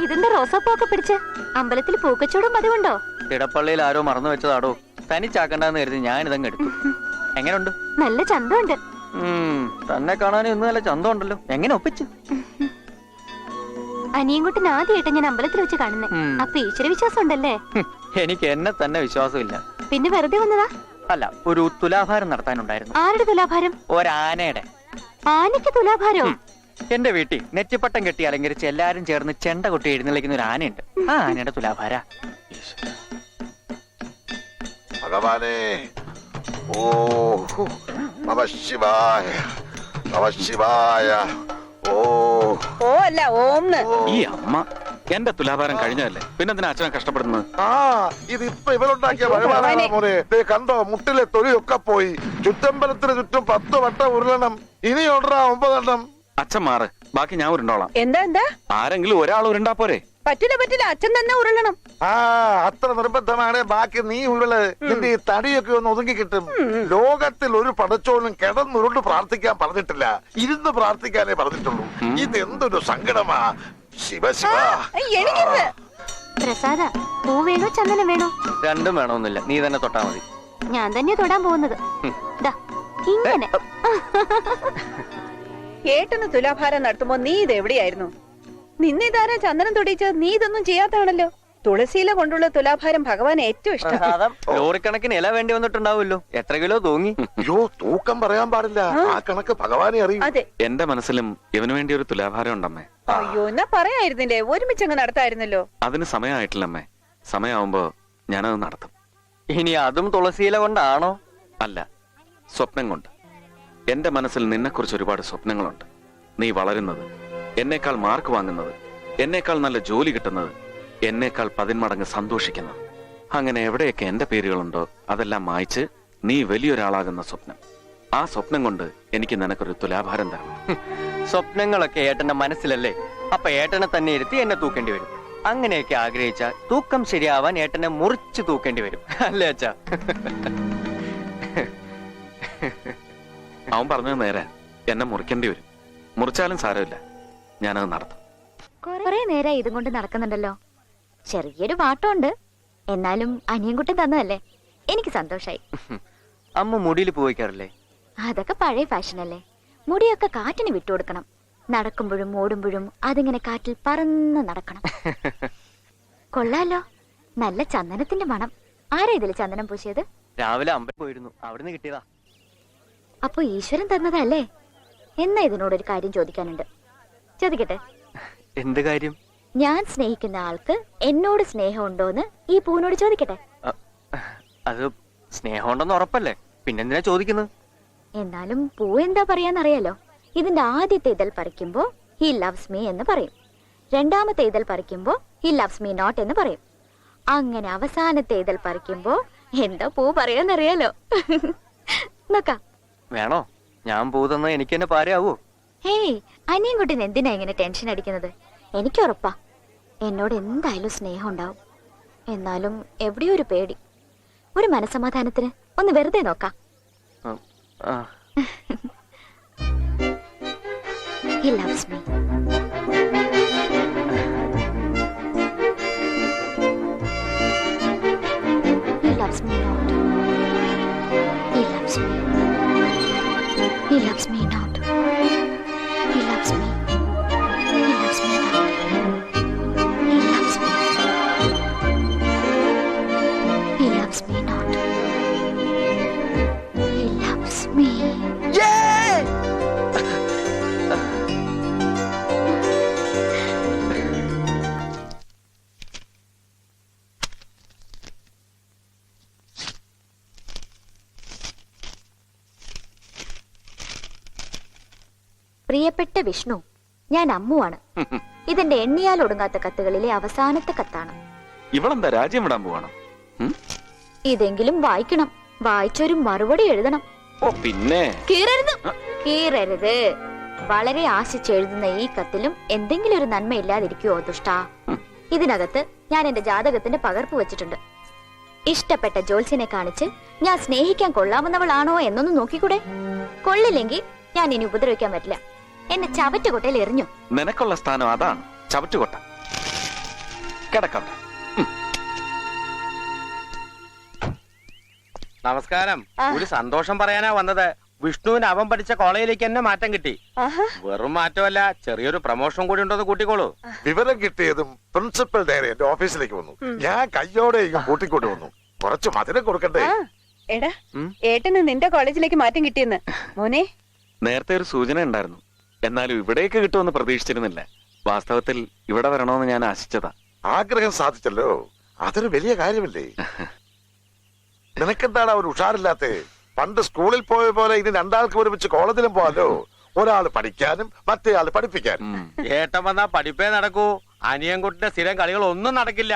ഇതെന്താ റോസാപ്പൂക്കെ പിടിച്ച് അമ്പലത്തിൽ പൂക്കച്ചവടം പതിവുണ്ടോ? തിടപ്പള്ളിയിൽ ആരോ മറന്നു വെച്ചതാടോ. തനിച്ചാക്കണ്ടെന്ന് കരുതി ഞാൻ ഇതങ്ങ് എടുത്തു. എങ്ങനെയുണ്ട്? നല്ല ചന്തമുണ്ട്. തന്നെ കാണാനും ഇന്ന് നല്ല ചന്തം ഉണ്ടല്ലോ. എങ്ങനെ ഒപ്പിച്ചു? അനിയൻകുട്ടൻ ആദ്യമായിട്ട് ഞാൻ അമ്പലത്തിൽ വെച്ച് കാണുന്നേ. അപ്പൊ ഈശ്വര വിശ്വാസം ഉണ്ടല്ലേ? എനിക്ക് എന്നെ തന്നെ വിശ്വാസമില്ല. പിന്നെ വെറുതെ വന്നതാ? അല്ല, ഒരു തുലാഭാരം നടത്താനുണ്ടായിരുന്നു. ആരുടെ തുലാഭാരം? ഒരാനയുടെ. ആനയ്ക്ക് തുലാഭാരോ? എന്റെ വീട്ടിൽ നെറ്റിപ്പട്ടം കെട്ടി അലങ്കരിച്ച് എല്ലാരും ചേർന്ന് ചെണ്ട കൊട്ടി എഴുന്നള്ളിക്കുന്ന ഒരു ആനയുണ്ട്. ആ ആനയുടെ തുലാഭാര. ഭഗവാനേ, ഓ നമഃശിവായ നമഃശിവായ. ഓ ഓ അല്ല ഓംന്ന്. ഈ അമ്മ എന്റെ തുലാഭാരം കഴിഞ്ഞല്ലേ, പിന്നെന്തിനാ അച്ഛനെ കഷ്ടപ്പെടുന്നത്? ആ ഇതിപ്പോ ഇവരുണ്ടാക്കിയ ഭഗവാനാണ് മോനെ. കണ്ടോ, മുട്ടിലെ തൊലിയൊക്കെ പോയി. ചുറ്റമ്പലത്തിന് ചുറ്റും 10 വട്ടം ഉരുളണം. ഇനി ഉടറാ 9 എണ്ണം. അച്ഛൻ മാറ്, ബാക്കി ഞാൻ ഉരുണ്ടോളാം. എന്താ ആരെങ്കിലും ഒരാൾ ഉരുണ്ടാ പോരെ? പറ്റില്ല, അച്ഛൻ തന്നെ ഉരുളണം. ആ അത്ര നിർബന്ധമാണ്. ബാക്കി നീ ഉരുള്. നിന്റെ ഈ തടിയൊക്കെ ഒന്ന് ഒതുങ്ങി കിട്ടും. ലോകത്തിൽ ഒരു പടച്ചോനും കിടന്നുരുണ്ട് പ്രാർത്ഥിക്കാൻ പറഞ്ഞിട്ടില്ല, ഇരുന്ന് പ്രാർത്ഥിക്കാനേ പറഞ്ഞിട്ടുള്ളൂ. ഇത് എന്തൊരു സങ്കടമാ. ശിവ ശിവ. പ്രസാദ, പൂ വേണോ ചന്ദനം വേണോ? രണ്ടും വേണമെന്നില്ല, നീ തന്നെ തൊട്ടാ മതി. ഞാൻ തന്നെ തൊടാൻ പോകുന്നത്. ഇങ്ങനെ ഏട്ടന് തുലാഭാരം നടത്തുമ്പോ നീ ഇത് എവിടെയായിരുന്നു? നിന്നിതാരാ ചന്ദനം തൊടിച്ച്? നീ ഇതൊന്നും ചെയ്യാത്താണല്ലോ. തുളസിയില കൊണ്ടുള്ള തുലാഭാരം ഭഗവാൻ ഏറ്റവും ഇഷ്ടം. ലോറിക്കണക്കിന് ഇല വേണ്ടി വന്നിട്ടുണ്ടാവുമല്ലോ. എത്ര കിലോ തൂങ്ങി? അയ്യോ, തൂക്കം പറയാൻ പാടില്ല. ആ കണക്ക് ഭഗവാനെ അറിയും. അതെ, എന്റെ മനസ്സിലും ഇവന് വേണ്ടി ഒരു തുലാഭാരം ഉണ്ടമ്മേ. അയ്യോ, എന്നാ പറയായിരുന്നില്ലേ? ഒരുമിച്ചങ്ങ് നടത്തായിരുന്നല്ലോ. അതിന് സമയമായിട്ടില്ലമ്മേ. സമയമാവുമ്പോ ഞാനത് നടത്തും. ഇനി അതും തുളസിയില കൊണ്ടാണോ? അല്ല, സ്വപ്നം കൊണ്ട്. എന്റെ മനസ്സിൽ നിന്നെക്കുറിച്ച് ഒരുപാട് സ്വപ്നങ്ങളുണ്ട്. നീ വളരുന്നത്, എന്നേക്കാൾ മാർക്ക് വാങ്ങുന്നത്, എന്നേക്കാൾ നല്ല ജോലി കിട്ടുന്നത്, എന്നേക്കാൾ 10 മടങ്ങ് സന്തോഷിക്കുന്നത്. അങ്ങനെ എവിടെയൊക്കെ എന്റെ പേരുകളുണ്ടോ അതെല്ലാം മായ്ച്ച് നീ വലിയൊരാളാകുന്ന സ്വപ്നം. ആ സ്വപ്നം കൊണ്ട് എനിക്ക് നിനക്കൊരു തുലാഭാരം തരണം. സ്വപ്നങ്ങളൊക്കെ ഏട്ടന്റെ മനസ്സിലല്ലേ? അപ്പൊ ഏട്ടനെ തന്നെ ഇരുത്തി എന്നെ തൂക്കേണ്ടി വരും. അങ്ങനെയൊക്കെ ആഗ്രഹിച്ച തൂക്കം ശരിയാവാൻ ഏട്ടനെ മുറിച്ച് തൂക്കേണ്ടി വരും, അല്ലേ അച്ഛാ? അവൻ പറഞ്ഞത് നേരെ. എന്നെ മുറിക്കേണ്ടി വരും. മുറിച്ചാലും സാരമില്ല, ഞാനത് നടത്തും. കൊറേ നേരം ഇതും കൊണ്ട് നടക്കുന്നുണ്ടല്ലോ. ചെറിയൊരു വാട്ടമുണ്ട്, എന്നാലും അനിയൻകുട്ടൻ തന്നതല്ലേ, എനിക്ക് സന്തോഷായി. അമ്മ മുടിയിൽ പോയിക്കാറില്ലേ? അതൊക്കെ പഴയ ഫാഷനല്ലേ. മുടിയൊക്കെ കാറ്റിന് വിട്ടുകൊടുക്കണം. നടക്കുമ്പോഴും ഓടുമ്പോഴും അതിങ്ങനെ കാറ്റിൽ പറന്ന് നടക്കണം. കൊള്ളാലോ, നല്ല ചന്ദനത്തിന്റെ മണം. ആരാ ഇതില് ചന്ദനം പൂശിയത്? രാവിലെ അമ്പലം പോയിരുന്നു, അവിടുന്ന് കിട്ടിയതാ. അപ്പൊ ഈശ്വരൻ തന്നതല്ലേ? എന്നാ ഇതിനോടൊരു കാര്യം ചോദിക്കാനുണ്ട്. ചോദിക്കട്ടെ? എന്ത് കാര്യം? ഞാൻ സ്നേഹിക്കുന്ന ആൾക്ക് എന്നോട് സ്നേഹമുണ്ടോന്ന് ഈ പൂവിനോട് ചോദിക്കട്ടെ? അത് സ്നേഹമുണ്ടെന്ന് ഉറപ്പല്ലേ, പിന്നെന്തിനാ ചോദിക്കുന്നത്? എന്നാലും പൂ എന്താ പറയാന്നറിയാലോ. ഇതിന്റെ ആദ്യത്തെ ഇതൾ പറിക്കുമ്പോ ഹി ലവ്സ് മീ എന്ന് പറയും. രണ്ടാമത്തെ ഇതൾ പറിക്കുമ്പോ ഹി ലവ്സ് മീ നോട്ട് എന്ന് പറയും. അങ്ങനെ അവസാനത്തെ ഇതൾ പറിക്കുമ്പോ എന്താ പൂ പറയാന്നറിയാലോ. നോക്കാം. വേണോ? ഞാൻ പൂ തന്ന എനിക്ക് തന്നെ പാരയാവോ? ഹേയ്, അനിയൻകുട്ടൻ എന്തിനാ ഇങ്ങനെ ടെൻഷൻ അടിക്കുന്നത്? എനിക്ക് ഉറപ്പാ എന്നോട് എന്തായാലും സ്നേഹം ഉണ്ടാവും. എന്നാലും എവിടെയോ ഒരു പേടി. ഒരു മനസമാധാനത്തിന് ഒന്ന് വെറുതെ നോക്കാം. He loves me. He loves me not. He loves me. He loves me not. He loves me. He loves me not. He loves me. He loves me not. He loves me. പ്രിയപ്പെട്ട വിഷ്ണു, ഞാൻ അമ്മുവാണ്. ഇതെന്റെ എണ്ണിയാൽ ഒടുങ്ങാത്ത കത്തുകളിലെ അവസാനത്തെ കത്താണ്. ഇവളെന്താ രാജ്യം വിടാൻ പോവാണ്? ഇതെങ്കിലും വായിക്കണം. വായിച്ചൊരു മറുപടി എഴുതണം. ഓ പിന്നെ കീറരുത്. വളരെ ആശിച്ചെഴുതുന്ന ഈ കത്തിലും എന്തെങ്കിലും ഒരു നന്മ ഇല്ലാതിരിക്കുവോ ദുഷ്ടാ? ഇതിനകത്ത് ഞാൻ എന്റെ ജാതകത്തിന്റെ പകർപ്പ് വെച്ചിട്ടുണ്ട്. ഇഷ്ടപ്പെട്ട ജോത്സ്യനെ കാണിച്ച് ഞാൻ സ്നേഹിക്കാൻ കൊള്ളാവുന്നവളാണോ എന്നൊന്ന് നോക്കിക്കൂടെ? കൊള്ളില്ലെങ്കിൽ ഞാൻ ഇനി ഉപദ്രവിക്കാൻ പറ്റില്ല. എന്നെ ചവറ്റുകൊട്ടയിൽ എറിഞ്ഞു. നിനക്കുള്ള സ്ഥാനം അതാണ്, ചവറ്റുകൊട്ട. കിടക്കട്ടെ. നമസ്കാരം. ആ. ഒരു സന്തോഷം പറയാനാ വന്നത്. വിഷ്ണുവിന് അവൻ പഠിച്ച കോളേജിലേക്ക് തന്നെ മാറ്റം കിട്ടി. ആഹാ. വെറും മാറ്റമല്ല, ചെറിയൊരു പ്രമോഷൻ കൂടി ഉണ്ടെന്ന് കൂട്ടിക്കോളൂ. വിവരം കിട്ടിയതും പ്രിൻസിപ്പൽ നേരെ എന്റെ ഓഫീസിലേക്ക് വന്നു. ഞാൻ കയ്യോടെ ഇങ്ങ് കൂട്ടിക്കൊണ്ട് വന്നു. കുറച്ച് മധുരം കൊടുക്കണ്ടേ? ആ, എടാ ഏട്ടന് നിന്റെ കോളേജിലേക്ക് മാറ്റം കിട്ടിയെന്ന്. മോനെ, നേരത്തെ ഒരു സൂചന ഉണ്ടായിരുന്നു, എന്നാലും ഇവിടേക്ക് കിട്ടുമെന്ന് പ്രതീക്ഷിച്ചിരുന്നില്ല. വാസ്തവത്തിൽ ഇവിടെ വരണമെന്ന് ഞാൻ ആശിച്ചതാ. ആഗ്രഹം സാധിച്ചല്ലോ, അതൊരു വലിയ കാര്യമല്ലേ? നിനക്കെന്താണ് ഒരു ഉഷാറില്ലാത്ത? പണ്ട് സ്കൂളിൽ പോയ പോലെ ഇനി രണ്ടാൾക്ക് ഒരുമിച്ച് കോളേജിലും പോവാലോ. ഒരാൾ പഠിക്കാനും മറ്റേയാൾ പഠിപ്പിക്കാനും. ഉം. ഏട്ടൻ വന്നാ പഠിപ്പേ നടക്കൂ. അനിയൻകുട്ടിന്റെ സ്ഥിരം കളികൾ ഒന്നും നടക്കില്ല.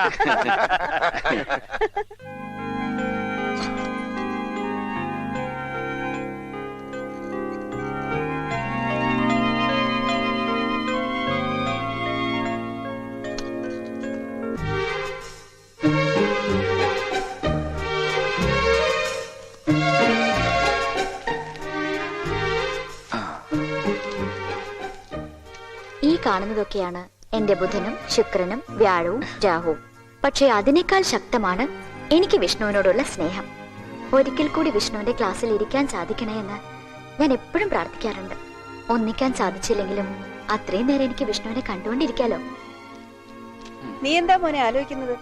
ഈ കാണുന്നതൊക്കെയാണ് എന്റെ ബുധനും ശുക്രനും വ്യാഴവും രാഹുവും. പക്ഷെ അതിനേക്കാൾ ശക്തമാണ് എനിക്ക് വിഷ്ണുവിനോടുള്ള സ്നേഹം. ഒരിക്കൽ കൂടി വിഷ്ണുവിന്റെ ക്ലാസ്സിൽ ഇരിക്കാൻ സാധിക്കണേ എന്ന് ഞാൻ എപ്പോഴും പ്രാർത്ഥിക്കാറുണ്ട്. ഒന്നിക്കാൻ സാധിച്ചില്ലെങ്കിലും അത്രയും നേരം എനിക്ക് വിഷ്ണുവിനെ കണ്ടുകൊണ്ടിരിക്കാലോ. നീ എന്താ മോനെ ആലോചിക്കുന്നത്?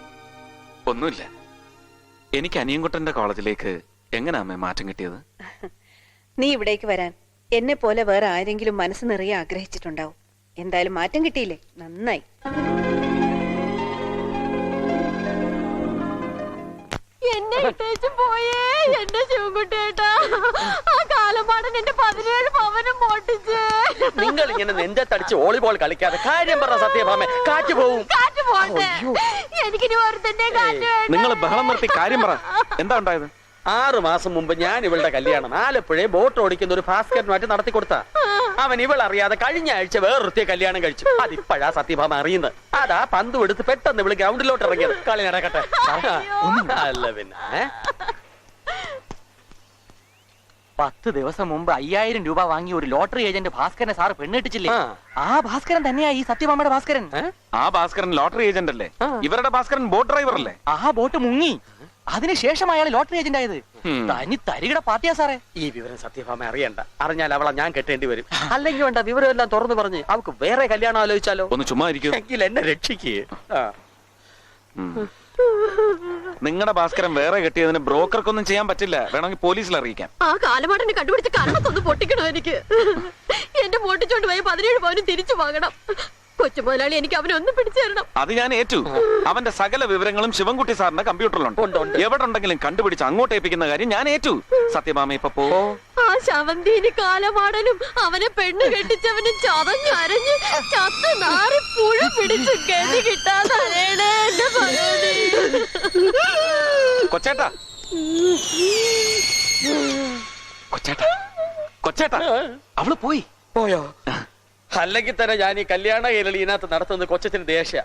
ഒന്നുമില്ല. എനിക്ക് അനിയൻകുട്ടന്റെ കോളേജിലേക്ക് എങ്ങനെയാ അമ്മേ മാറ്റം കിട്ടിയത്? നീ ഇവിടേക്ക് വരാൻ എന്നെ പോലെ വേറെ ആരെങ്കിലും മനസ്സ് നിറയെ ആഗ്രഹിച്ചിട്ടുണ്ടാവും. എന്തായാലും മാറ്റം കിട്ടിയില്ലേ, നന്നായി. എന്നെ ഇട്ടേച്ചു പോയേ എന്റെ ശിവൻകുട്ടിയേട്ടാ. ആ കാലമാടൻ എന്റെ 17 പവനും മോട്ടിച്ച്. നിങ്ങൾ ഇങ്ങനെ നെഞ്ചത്തടിച്ച് വോളിബോൾ കളിക്കാതെ കാര്യം പറഞ്ഞ സത്യഭാമ, കാറ്റ് പോവും. കാറ്റ് പോട്ടെ, എനിക്കിനി ഒരുത്തന്റെ കാറ്റ് വേണ്ട. നിങ്ങൾ ബഹളം നിർത്തി കാര്യം പറ. എന്താ ഉണ്ടായത്? 6 മാസം മുമ്പ് ഞാൻ ഇവളുടെ കല്യാണം ആലപ്പുഴ ബോട്ട് ഓടിക്കുന്ന ഒരു ഭാസ്കരനുമായിട്ട് നടത്തി കൊടുത്ത. അവൻ ഇവൾ അറിയാതെ കഴിഞ്ഞ ആഴ്ച വേറൊരുത്തിയെ കല്യാണം കഴിച്ചു. അതിപ്പോഴാ സത്യഭാമ അറിയുന്നത്. അതാ പന്തും എടുത്ത് പെട്ടെന്ന് ഇവള് ഗ്രൗണ്ടിലോട്ട് ഇറങ്ങിയത്. കളി നടക്കട്ടെ. അല്ല പിന്നെ 10 ദിവസം മുമ്പ് 5000 രൂപ വാങ്ങി ഒരു ലോട്ടറി ഏജന്റ് ഭാസ്കരനെ സാറ് പെണ്ണിട്ടിച്ചില്ലേ? ആ. ആ ഭാസ്കരൻ തന്നെയാ ഈ സത്യഭാമയുടെ ഭാസ്കരൻ. ആ ഭാസ്കരൻ ലോട്ടറി ഏജന്റ് അല്ലേ? ഇവരുടെ ഭാസ്കരൻ ബോട്ട് ഡ്രൈവർ അല്ലേ? ആ ബോട്ട് മുങ്ങി. അതിനുശേഷം അയാൾ ലോട്ടറി ഏജന്റ് ആയത്. ഉം. തനി തരികിട പാർട്ടിയാ സാറേ. ഈ വിവരം സത്യഭാമ അറിയണ്ട. അറിഞ്ഞാൽ അവളെ ഞാൻ കെട്ടേണ്ടി വരും. അല്ലെങ്കിൽ വേണ്ട, വിവരം എല്ലാം തുറന്നു പറഞ്ഞ് അവൾക്ക് വേറെ കല്യാണം ആലോചിച്ചാലോ? ഒന്ന് ചുമ്മാ ഇരിക്കൂ. എങ്കിൽ എന്നെ രക്ഷിക്കേ. നിങ്ങളുടെ ഭാസ്കരൻ വേറെ കെട്ടിയതിന് ബ്രോക്കർക്കൊന്നും ചെയ്യാൻ പറ്റില്ല. വേണമെങ്കിൽ പോലീസിൽ അറിയിക്കാം. ആ കാലമാടനെ കണ്ടുപിടിച്ച് കണ്ണത്തൊന്ന് പൊട്ടിക്കണോ എനിക്ക്? എന്റെ പൊട്ടിച്ചോണ്ട് പോയി 17 പവനും തിരിച്ചു വാങ്ങണം. കൊച്ചു മുതലാളി, എനിക്ക് അവനൊന്നും പിടിച്ചു തരണം. അത് ഞാൻ ഏറ്റു. അവന്റെ സകല വിവരങ്ങളും ശിവൻകുട്ടി സാറിന്റെ കമ്പ്യൂട്ടറിലുണ്ട്. എവിടെ ഉണ്ടെങ്കിലും കണ്ടുപിടിച്ച് അങ്ങോട്ട് ഏൽപ്പിക്കുന്ന കാര്യം ഞാൻ ഏറ്റു. സത്യഭാമ ഇപ്പൊ പോ. ആ ശവന്തീനി കാലമാടനും അവനെ പെണ്ണ് കെട്ടിച്ചവനും ചതഞ്ഞരഞ്ഞ് ചത്ത് നാറി പുഴ പിടിച്ച് ഗതി കിട്ടാതാണ് എന്റെ ഭഗവതി. കൊച്ചേട്ടാ, കൊച്ചേട്ടാ, കൊച്ചേട്ടാ, അവള് പോയി. പോയോ? അല്ലെങ്കിൽ തന്നെ ഞാൻ ഈ കല്യാണ കേരളി ഇതിനകത്ത് നടത്തുന്നത് കൊച്ചത്തിന് ദേഷ്യ.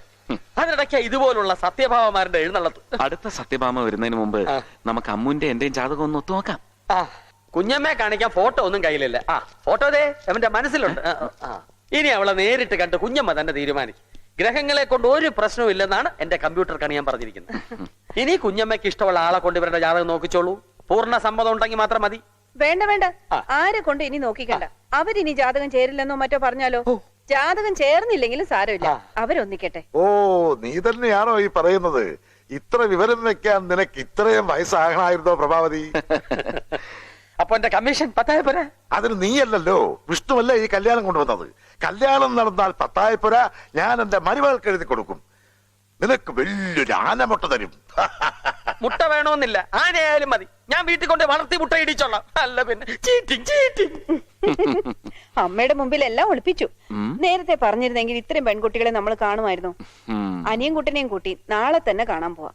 അതിനിടയ്ക്ക് ഇതുപോലുള്ള സത്യഭാവമാരുടെ എഴുന്നള്ളത്ത്. അടുത്ത സത്യഭാമ വരുന്നതിന് മുമ്പ് നമുക്ക് അമ്മുന്റെ എന്റെയും ജാതകം ഒന്ന് ഒത്തുനോക്കാം. ആ, കുഞ്ഞമ്മയെ കാണിക്കാൻ ഫോട്ടോ ഒന്നും കയ്യിലില്ല. ആ, ഫോട്ടോ ദേ അവന്റെ മനസ്സിലുണ്ട്. ഇനി അവളെ നേരിട്ട് കണ്ട് കുഞ്ഞമ്മ തന്നെ തീരുമാനിക്കും. ഗ്രഹങ്ങളെ കൊണ്ട് ഒരു പ്രശ്നവും ഇല്ലെന്നാണ് എന്റെ കമ്പ്യൂട്ടർ കണിയാൻ പറഞ്ഞിരിക്കുന്നത്. ഇനി കുഞ്ഞമ്മയ്ക്ക് ഇഷ്ടമുള്ള ആളെ കൊണ്ട് ഇവരുടെ ജാതകം നോക്കിച്ചോളൂ. പൂർണ്ണ സമ്മതം ഉണ്ടെങ്കിൽ മാത്രം മതി. വേണ്ട വേണ്ട, ആരെ കൊണ്ട് ഇനി നോക്കിക്കണ്ട. അവരിനി ജാതകം ചേരില്ലെന്നോ മറ്റോ പറഞ്ഞാലോ? ജാതകം ചേർന്നില്ലെങ്കിലും സാരമില്ല, അവരൊന്നിക്കട്ടെ. ഓ, നീ തന്നെയാണോ ഈ പറയുന്നത്? ഇത്ര വിവരം വെക്കാൻ നിനക്ക് ഇത്രയും വയസ്സാകണമായിരുന്നോ പ്രഭാവതി? അപ്പൊ എന്റെ കമ്മീഷൻ 10,000 അതിന് നീയല്ലല്ലോ, വിഷ്ണുവല്ലേ ഈ കല്യാണം കൊണ്ടുവന്നത്. കല്യാണം നടന്നാൽ 10,000 ഞാൻ എന്റെ മരുമകൾക്ക് എഴുതി കൊടുക്കും. നിനക്ക് വലിയൊരു ആനമുട്ട തരും. മുട്ട വേണമെന്നില്ല, ആനയായാലും മതി. ഞാൻ വീട്ടിൽ കൊണ്ട് വളർത്തി മുട്ട ഇടിച്ചോളാം. അല്ല പിന്നെ ചീറ്റിംഗ് ചീറ്റിംഗ്. അമ്മയുടെ മുമ്പിൽ എല്ലാം ഒളിപ്പിച്ചു. നേരത്തെ പറഞ്ഞിരുന്നെങ്കിൽ ഇത്രയും പെൺകുട്ടികളെ നമ്മൾ കാണുമായിരുന്നു. അനിയൻകുട്ടനെയും കൂട്ടി നാളെ തന്നെ കാണാൻ പോവാം.